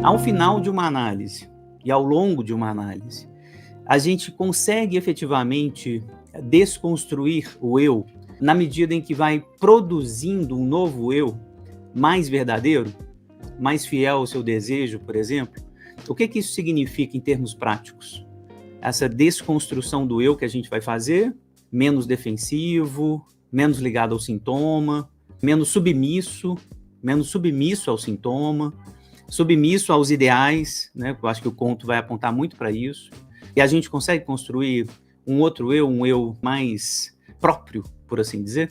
Ao final de uma análise e ao longo de uma análise, a gente consegue efetivamente desconstruir o eu na medida em que vai produzindo um novo eu mais verdadeiro, mais fiel ao seu desejo, por exemplo? O que isso significa em termos práticos? Essa desconstrução do eu que a gente vai fazer, menos defensivo, menos ligado ao sintoma, menos submisso ao sintoma, submisso aos ideais, né? Eu acho que o conto vai apontar muito para isso. E a gente consegue construir um outro eu, um eu mais próprio, por assim dizer?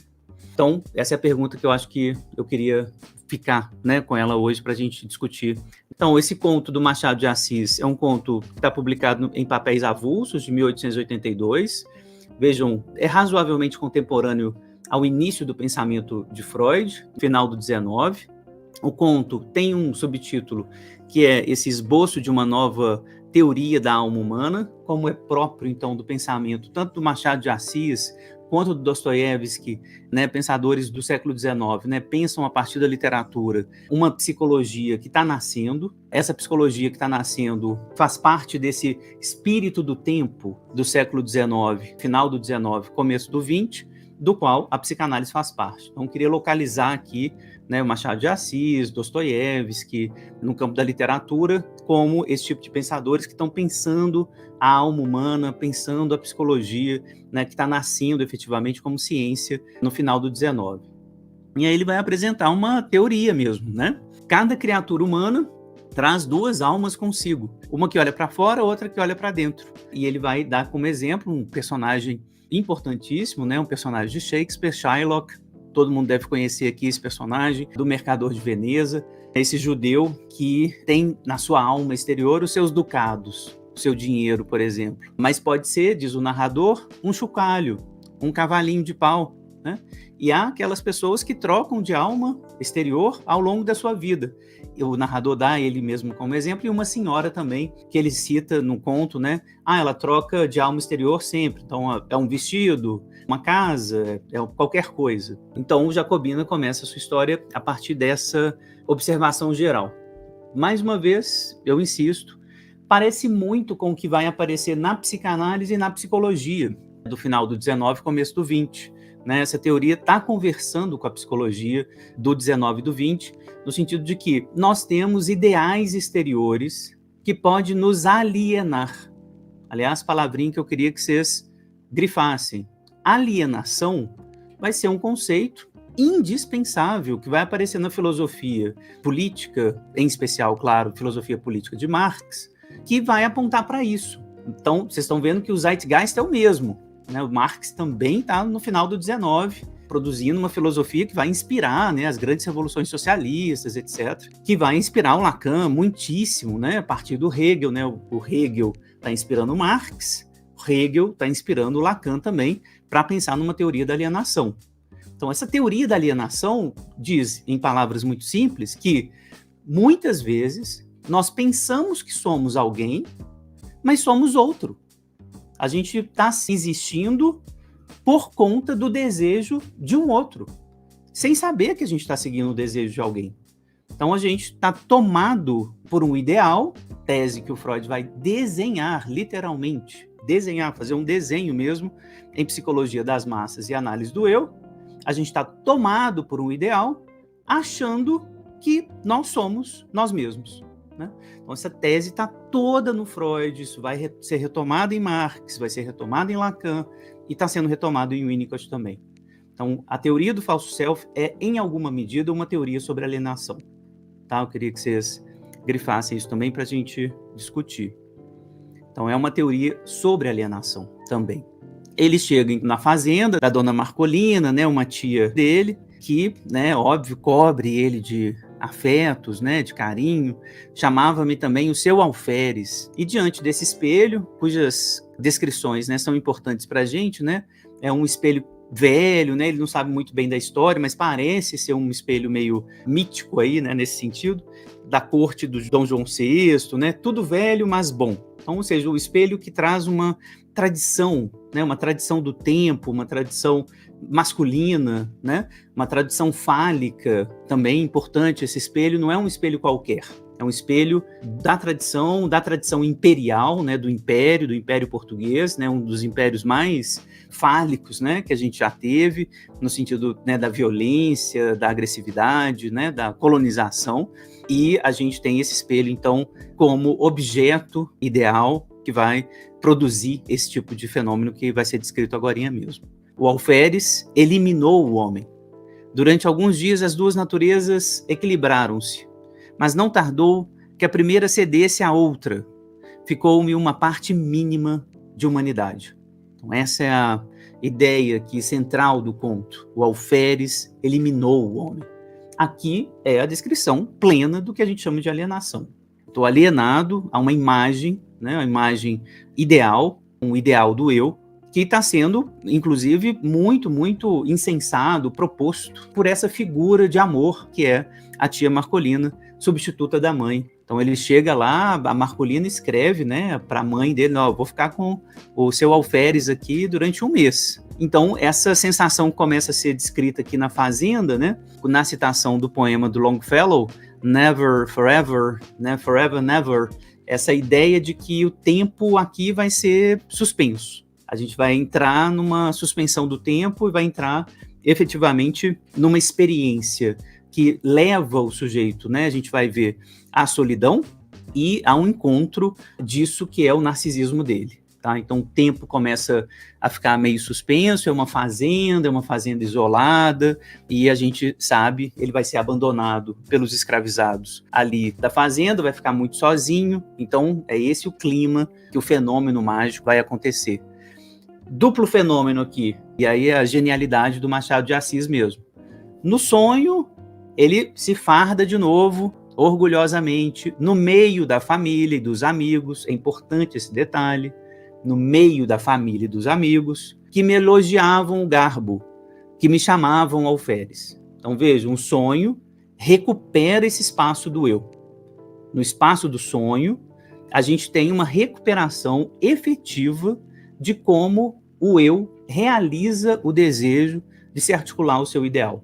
Então, essa é a pergunta que eu acho que eu queria ficar, né, com ela hoje para a gente discutir. Então, esse conto do Machado de Assis é um conto que está publicado em papéis avulsos, de 1882. Vejam, é razoavelmente contemporâneo ao início do pensamento de Freud, final do 19. O conto tem um subtítulo que é esse esboço de uma nova teoria da alma humana, como é próprio, então, do pensamento tanto do Machado de Assis quanto do Dostoiévski, né, pensadores do século XIX, né, pensam a partir da literatura uma psicologia que está nascendo. Essa psicologia que está nascendo faz parte desse espírito do tempo do século XIX, final do XIX, começo do XX, do qual a psicanálise faz parte. Então, eu queria localizar aqui, né, o Machado de Assis, Dostoiévski, no campo da literatura, como esse tipo de pensadores que estão pensando a alma humana, pensando a psicologia, né, que está nascendo efetivamente como ciência no final do 19. E aí ele vai apresentar uma teoria mesmo, né? Cada criatura humana traz duas almas consigo, uma que olha para fora, outra que olha para dentro. E ele vai dar como exemplo um personagem importantíssimo, né, um personagem de Shakespeare, Shylock. Todo mundo deve conhecer aqui esse personagem, do Mercador de Veneza, esse judeu que tem na sua alma exterior os seus ducados, o seu dinheiro, por exemplo. Mas pode ser, diz o narrador, um chocalho, um cavalinho de pau, né? E há aquelas pessoas que trocam de alma exterior ao longo da sua vida. O narrador dá ele mesmo como exemplo, e uma senhora também, que ele cita no conto, né? Ela troca de alma exterior sempre. Então, é um vestido, uma casa, é qualquer coisa. Então, o Jacobina começa a sua história a partir dessa observação geral. Mais uma vez, eu insisto, parece muito com o que vai aparecer na psicanálise e na psicologia do final do 19, começo do 20. Né? Essa teoria está conversando com a psicologia do 19 e do 20, no sentido de que nós temos ideais exteriores que podem nos alienar. Aliás, palavrinha que eu queria que vocês grifassem. Alienação vai ser um conceito indispensável que vai aparecer na filosofia política, em especial, claro, filosofia política de Marx, que vai apontar para isso. Então, vocês estão vendo que o Zeitgeist é o mesmo. Né? O Marx também está no final do 19, produzindo uma filosofia que vai inspirar, né, as grandes revoluções socialistas, etc., que vai inspirar o Lacan muitíssimo, né, a partir do Hegel. Né? O Hegel está inspirando o Marx, o Hegel está inspirando o Lacan também para pensar numa teoria da alienação. Então, essa teoria da alienação diz, em palavras muito simples, que muitas vezes nós pensamos que somos alguém, mas somos outro. A gente está existindo por conta do desejo de um outro, sem saber que a gente está seguindo o desejo de alguém. Então, a gente está tomado por um ideal, tese que o Freud vai desenhar, literalmente, fazer um desenho mesmo, em psicologia das massas e análise do eu. A gente está tomado por um ideal, achando que nós somos nós mesmos. Né? Então, essa tese está toda no Freud, isso vai ser retomado em Marx, vai ser retomado em Lacan, e está sendo retomado em Winnicott também. Então, a teoria do falso self é, em alguma medida, uma teoria sobre alienação. Tá? Eu queria que vocês grifassem isso também para a gente discutir. Então, é uma teoria sobre alienação também. Eles chegam na fazenda da dona Marcolina, né, uma tia dele, que, né, óbvio, cobre ele de afetos, né, de carinho. Chamava-me também o seu alferes. E diante desse espelho, cujas descrições, né, são importantes para a gente, né, é um espelho velho, né, ele não sabe muito bem da história, mas parece ser um espelho meio mítico aí, né, nesse sentido, da corte do Dom João VI, né, tudo velho, mas bom. Então, ou seja, o espelho que traz uma tradição, né, uma tradição do tempo, uma tradição masculina, né, uma tradição fálica, também importante. Esse espelho não é um espelho qualquer, É um espelho da tradição imperial, né, do Império Português, né, um dos impérios mais fálicos, né, que a gente já teve, no sentido, né, da violência, da agressividade, né, da colonização. E a gente tem esse espelho, então, como objeto ideal que vai produzir esse tipo de fenômeno que vai ser descrito agorinha mesmo. O alferes eliminou o homem. Durante alguns dias, as duas naturezas equilibraram-se, mas não tardou que a primeira cedesse à outra. Ficou-me uma parte mínima de humanidade. Então, essa é a ideia aqui central do conto. O alferes eliminou o homem. Aqui é a descrição plena do que a gente chama de alienação. Estou alienado a uma imagem, né, uma imagem ideal, um ideal do eu, que está sendo, inclusive, muito, muito incensado, proposto por essa figura de amor que é a tia Marcolina, substituta da mãe. Então ele chega lá, a Marcolina escreve, né, para a mãe dele, ó, vou ficar com o seu alferes aqui durante um mês. Então essa sensação começa a ser descrita aqui na Fazenda, né, na citação do poema do Longfellow, Never, Forever, né, Forever, Never, essa ideia de que o tempo aqui vai ser suspenso. A gente vai entrar numa suspensão do tempo e vai entrar efetivamente numa experiência que leva o sujeito, né? A gente vai ver a solidão e a um encontro disso que é o narcisismo dele. Tá? Então o tempo começa a ficar meio suspenso, é uma fazenda isolada, e a gente sabe, ele vai ser abandonado pelos escravizados ali da fazenda, vai ficar muito sozinho, então é esse o clima que o fenômeno mágico vai acontecer. Duplo fenômeno aqui, e aí é a genialidade do Machado de Assis mesmo. No sonho, ele se farda de novo, orgulhosamente, no meio da família e dos amigos, é importante esse detalhe, no meio da família e dos amigos, que me elogiavam o garbo, que me chamavam alferes. Então veja, um sonho recupera esse espaço do eu. No espaço do sonho, a gente tem uma recuperação efetiva de como o eu realiza o desejo de se articular ao seu ideal.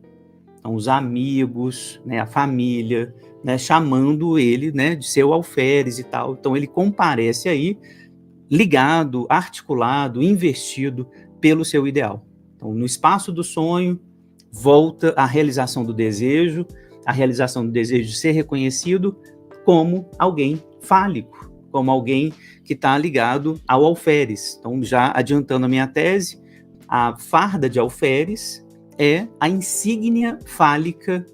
Então, os amigos, né, a família, né, chamando ele, né, de seu alferes e tal. Então, ele comparece aí ligado, articulado, investido pelo seu ideal. Então, no espaço do sonho, volta a realização do desejo de ser reconhecido como alguém fálico, como alguém que está ligado ao alferes. Então, já adiantando a minha tese, a farda de alferes é a insígnia fálica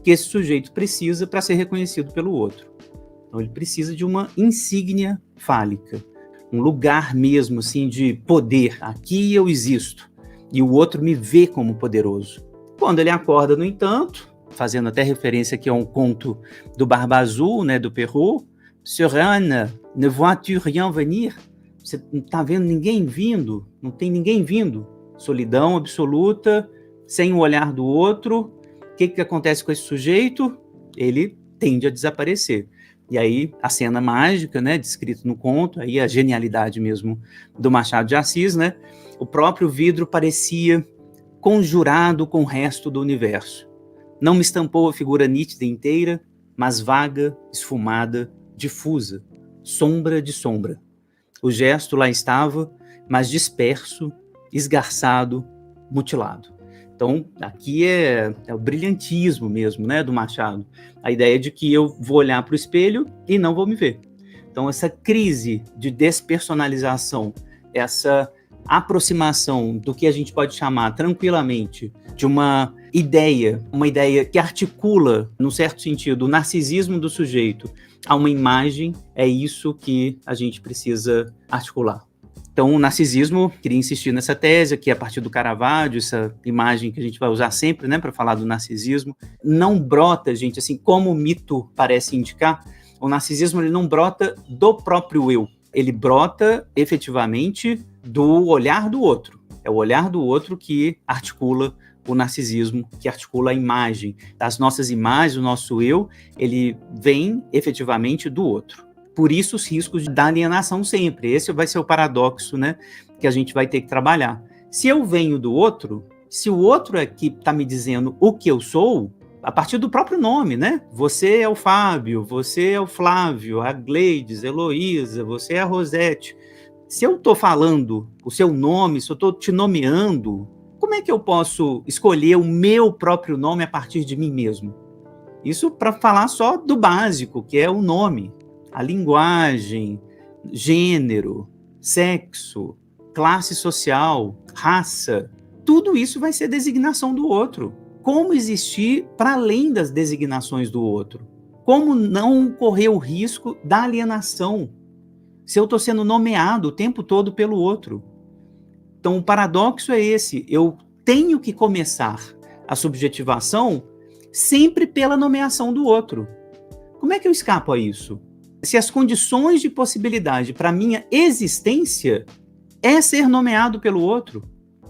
que esse sujeito precisa para ser reconhecido pelo outro. Então, ele precisa de uma insígnia fálica, um lugar mesmo assim de poder. Aqui eu existo e o outro me vê como poderoso. Quando ele acorda, no entanto, fazendo até referência aqui a um conto do Barba Azul, né, do Perrault, Sereine, ne vois-tu rien venir? Você não está vendo ninguém vindo? Não tem ninguém vindo. Solidão absoluta, sem o olhar do outro. O que acontece com esse sujeito? Ele tende a desaparecer. E aí a cena mágica, né, descrita no conto, aí a genialidade mesmo do Machado de Assis, né? O próprio vidro parecia conjurado com o resto do universo. Não me estampou a figura nítida inteira, mas vaga, esfumada, difusa, sombra de sombra. O gesto lá estava, mas disperso, esgarçado, mutilado. Então, aqui é o brilhantismo mesmo, né, do Machado. A ideia de que eu vou olhar para o espelho e não vou me ver. Então, essa crise de despersonalização, essa aproximação do que a gente pode chamar tranquilamente de uma ideia que articula, num certo sentido, o narcisismo do sujeito a uma imagem, é isso que a gente precisa articular. Então, o narcisismo, queria insistir nessa tese aqui a partir do Caravaggio, essa imagem que a gente vai usar sempre, né, para falar do narcisismo, não brota, gente, assim como o mito parece indicar, o narcisismo ele não brota do próprio eu, ele brota efetivamente do olhar do outro. É o olhar do outro que articula o narcisismo, que articula a imagem. As nossas imagens, o nosso eu, ele vem efetivamente do outro. Por isso os riscos da alienação sempre. Esse vai ser o paradoxo, né, que a gente vai ter que trabalhar. Se eu venho do outro, se o outro é que está me dizendo o que eu sou, a partir do próprio nome, né? Você é o Fábio, você é o Flávio, a Gleides, Heloísa, você é a Rosete. Se eu estou falando o seu nome, se eu estou te nomeando, como é que eu posso escolher o meu próprio nome a partir de mim mesmo? Isso para falar só do básico, que é o nome, a linguagem, gênero, sexo, classe social, raça. Tudo isso vai ser designação do outro. Como existir para além das designações do outro? Como não correr o risco da alienação se eu estou sendo nomeado o tempo todo pelo outro? Então, o paradoxo é esse. Eu tenho que começar a subjetivação sempre pela nomeação do outro. Como é que eu escapo a isso? Se as condições de possibilidade para minha existência é ser nomeado pelo outro,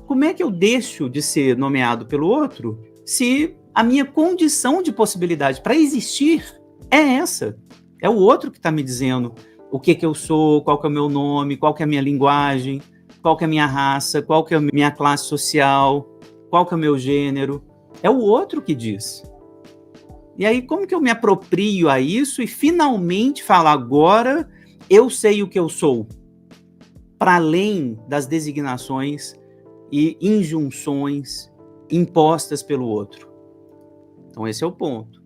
como é que eu deixo de ser nomeado pelo outro se a minha condição de possibilidade para existir é essa? É o outro que está me dizendo o que eu sou, qual que é o meu nome, qual que é a minha linguagem, qual que é a minha raça, qual que é a minha classe social, qual que é o meu gênero. É o outro que diz. E aí, como que eu me aproprio a isso e finalmente falo, agora eu sei o que eu sou, para além das designações e injunções impostas pelo outro? Então, esse é o ponto.